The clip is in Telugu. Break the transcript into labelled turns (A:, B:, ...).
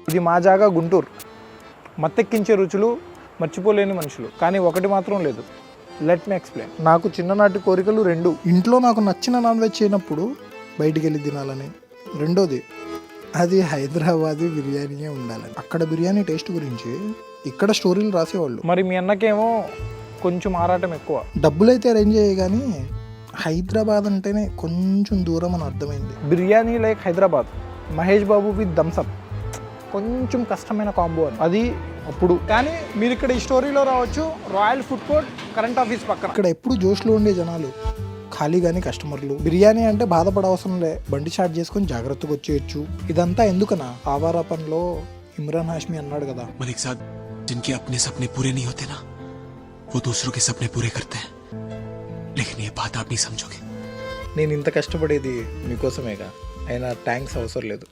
A: ఇది మా జాగా గుంటూరు. మత్తెక్కించే రుచులు, మర్చిపోలేని మనుషులు. కానీ ఒకటి మాత్రం లేదు. Let me explain. నాకు చిన్ననాటి కోరికలు రెండు. ఇంట్లో నాకు నచ్చిన నాన్ వెజ్ చేయనప్పుడు బయటికి వెళ్ళి తినాలని, రెండోది అది హైదరాబాదీ బిర్యానీయే ఉండాలని. అక్కడ బిర్యానీ టేస్ట్ గురించి ఇక్కడ స్టోరీలు రాసేవాళ్ళు. మరి మీ అన్నకేమో కొంచెం ఆరాటం ఎక్కువ. డబ్బులైతే అరేంజ్ అయ్యాయి కానీ హైదరాబాద్ అంటేనే కొంచెం దూరం అని అర్థమైంది. Biryani like Hyderabad, Mahesh Babu with Thums Up కొంచెం కష్టమైన కాంబో అని. అది అప్పుడు. కానీ మీరు ఇక్కడ ఈ స్టోరీలో రావచ్చు, royal food court, current office పక్కన. ఇక్కడ ఎప్పుడు జోష్లో ఉండే జనాలు, ఖాళీగానే కస్టమర్లు. బిర్యానీ అంటే బాధపడవసరంలే, బండి స్టార్ట్ చేసుకొని జాగ్రత్తగా వచ్చేయచ్చు. ఇదంతా ఎందుకనా, ఆవారా పనిలో ఇమ్రాన్ హాష్మి అన్నాడు కదా,
B: मलिक साहब जिनके अपने सपने पूरे नहीं होते ना, वो दूसरों के सपने पूरे करते हैं. लेकिन ये बात आप नहीं समझोगे.
A: నేను ఇంత కష్టపడేది మీకోసమేగా, అయినా థ్యాంక్స్ అవసరం లేదు.